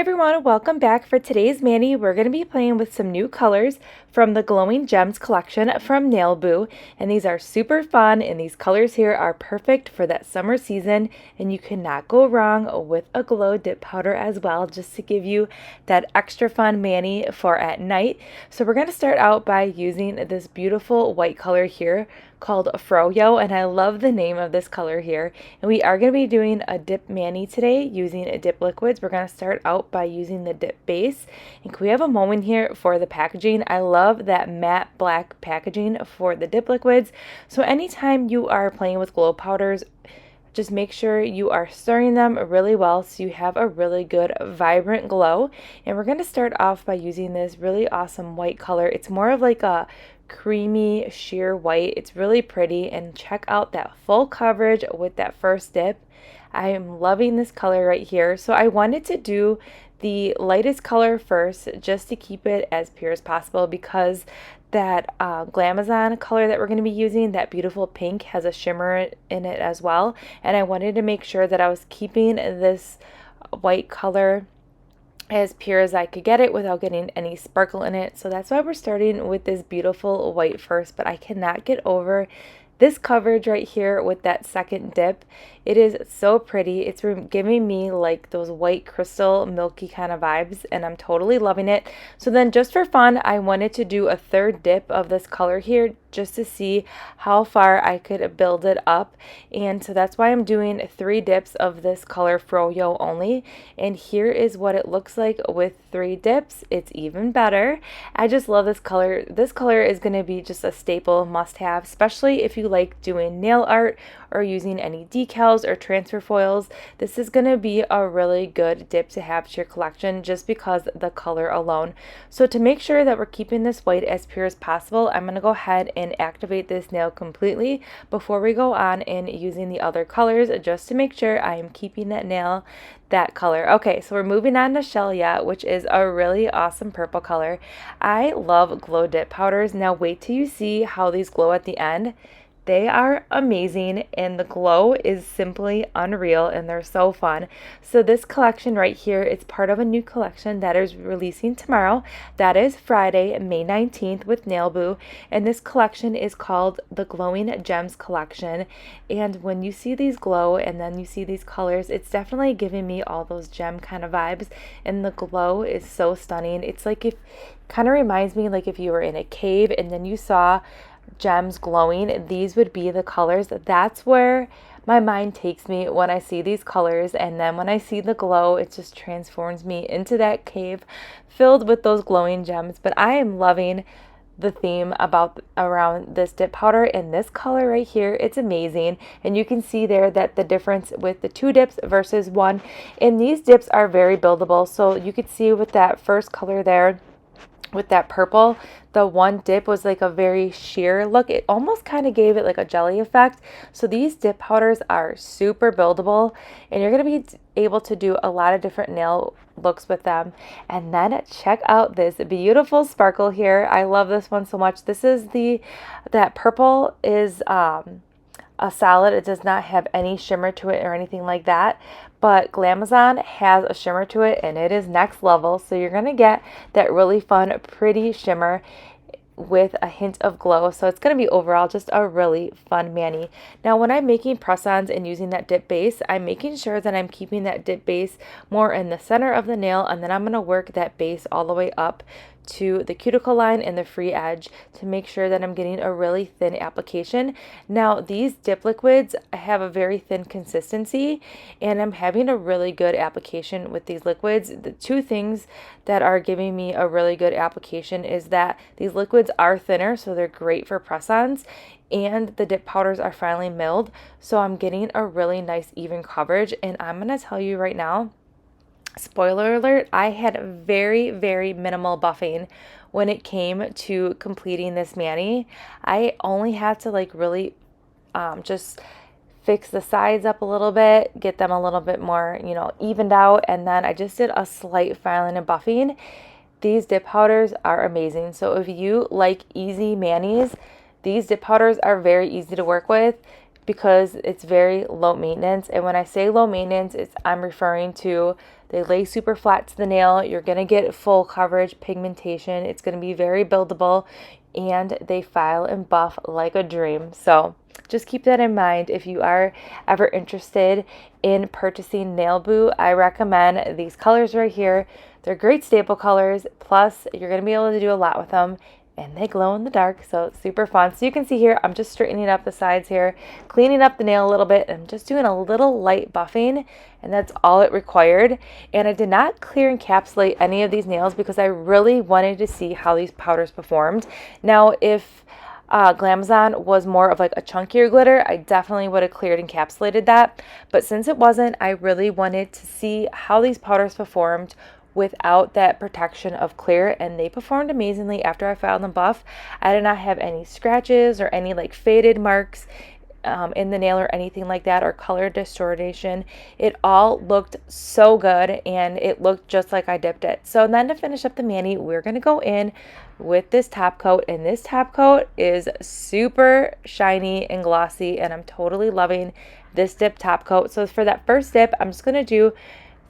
everyone, welcome back. For today's mani, we're going to be playing with some new colors from the Glowing Gems collection from Nailboo, and these are super fun, and these colors here are perfect for that summer season, and you cannot go wrong with a glow dip powder as well, just to give you that extra fun mani for at night. So we're going to start out by using this beautiful white color here called Froyo, and I love the name of this color here. And we are going to be doing a dip mani today using dip liquids. We're going to start out by using the dip base. And can we have a moment here for the packaging? I love that matte black packaging for the dip liquids. So anytime you are playing with glow powders, just make sure you are stirring them really well so you have a really good vibrant glow. And we're going to start off by using this really awesome white color. It's more of like a creamy sheer white. It's really pretty, and check out that full coverage with that first dip. I am loving this color right here. So I wanted to do the lightest color first just to keep it as pure as possible, because that Glamazon color that we're going to be using, that beautiful pink, has a shimmer in it as well, and I wanted to make sure that I was keeping this white color as pure as I could get it without getting any sparkle in it. So that's why we're starting with this beautiful white first, but I cannot get over this coverage right here with that second dip. It is so pretty. It's giving me like those white crystal milky kind of vibes, and I'm totally loving it. So then just for fun, I wanted to do a third dip of this color here just to see how far I could build it up. And so that's why I'm doing 3 dips of this color Froyo only. And here is what it looks like with 3 dips. It's even better. I just love this color. This color is going to be just a staple must have, especially if you like doing nail art or using any decals or transfer foils. This is going to be a really good dip to have to your collection just because the color alone. So to make sure that we're keeping this white as pure as possible, I'm going to go ahead and activate this nail completely before we go on and using the other colors, just to make sure I am keeping that nail that color. Okay, so we're moving on to Shelly, which is a really awesome purple color. I love glow dip powders. Now wait till you see how these glow at the end. They are amazing, and the glow is simply unreal, and they're so fun. So this collection right here, it's part of a new collection that is releasing tomorrow. That is Friday, May 19th with Nailboo, and this collection is called the Glowing Gems collection. And when you see these glow and then you see these colors, it's definitely giving me all those gem kind of vibes, and the glow is so stunning. It's like, if kind of reminds me like if you were in a cave and then you saw gems glowing, these would be the colors. That's where my mind takes me when I see these colors, and then when I see the glow, it just transforms me into that cave filled with those glowing gems. But I am loving the theme around this dip powder, and this color right here, it's amazing. And you can see there that the difference with the 2 dips versus 1, and these dips are very buildable. So you could see with that first color there, with that purple, the one dip was like a very sheer look. It almost kind of gave it like a jelly effect. So these dip powders are super buildable, and you're going to be able to do a lot of different nail looks with them. And then check out this beautiful sparkle here. I love this one so much. This is that purple is a solid. It does not have any shimmer to it or anything like that, but Glamazon has a shimmer to it, and it is next level. So you're going to get that really fun, pretty shimmer with a hint of glow. So it's going to be overall just a really fun mani. Now when I'm making press-ons and using that dip base, I'm making sure that I'm keeping that dip base more in the center of the nail, and then I'm going to work that base all the way up to the cuticle line and the free edge to make sure that I'm getting a really thin application. Now these dip liquids have a very thin consistency, and I'm having a really good application with these liquids. The 2 things that are giving me a really good application is that these liquids are thinner, so they're great for press-ons, and the dip powders are finely milled, so I'm getting a really nice even coverage. And I'm going to tell you right now, spoiler alert, I had very, very minimal buffing when it came to completing this mani. I only had to like really just fix the sides up a little bit, get them a little bit more, evened out, and then I just did a slight filing and buffing. These dip powders are amazing. So if you like easy manis, these dip powders are very easy to work with because it's very low maintenance. And when I say low maintenance, I'm referring to They lay super flat to the nail. You're going to get full coverage pigmentation. It's going to be very buildable, and they file and buff like a dream. So just keep that in mind. If you are ever interested in purchasing Nailboo, I recommend these colors right here. They're great staple colors, plus you're going to be able to do a lot with them, and they glow in the dark, so it's super fun. So you can see here, I'm just straightening up the sides here, cleaning up the nail a little bit, and I'm just doing a little light buffing, and that's all it required. And I did not clear encapsulate any of these nails because I really wanted to see how these powders performed. Now, if Glamazon was more of like a chunkier glitter, I definitely would have cleared encapsulated that. But since it wasn't, I really wanted to see how these powders performed without that protection of clear, and they performed amazingly after I filed and buff. I did not have any scratches or any like faded marks in the nail or anything like that, or color distortion. It all looked so good, and it looked just like I dipped it. So then to finish up the mani, we're going to go in with this top coat, and this top coat is super shiny and glossy, and I'm totally loving this dip top coat. So for that first dip, I'm just going to do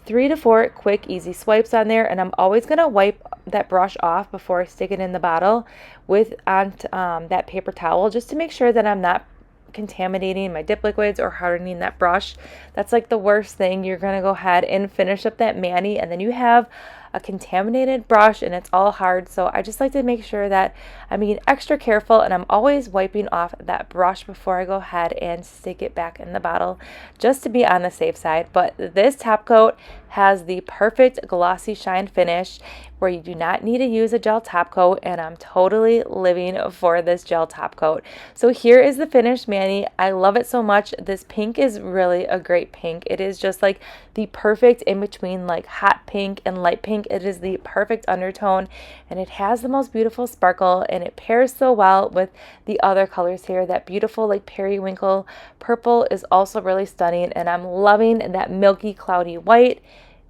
3 to 4 quick easy swipes on there, and I'm always going to wipe that brush off before I stick it in the bottle with that paper towel, just to make sure that I'm not contaminating my dip liquids or hardening that brush. That's like the worst thing. You're going to go ahead and finish up that mani, and then you have a contaminated brush and it's all hard. So I just like to make sure that I'm being extra careful, and I'm always wiping off that brush before I go ahead and stick it back in the bottle, just to be on the safe side. But this top coat has the perfect glossy shine finish where you do not need to use a gel top coat, and I'm totally living for this gel top coat. So here is the finished mani. I love it so much. This pink is really a great pink. It is just like the perfect in between like hot pink and light pink. It is the perfect undertone, and it has the most beautiful sparkle, and it pairs so well with the other colors here. That beautiful like periwinkle purple is also really stunning, and I'm loving that milky cloudy white.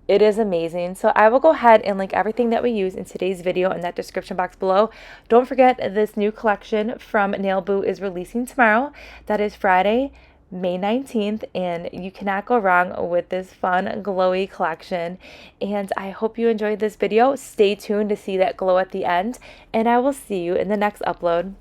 It is amazing. So I will go ahead and link everything that we use in today's video in that description box below. Don't forget, this new collection from Nailboo is releasing tomorrow. That is Friday, May 19th, and you cannot go wrong with this fun glowy collection. And I hope you enjoyed this video. Stay tuned to see that glow at the end, and I will see you in the next upload.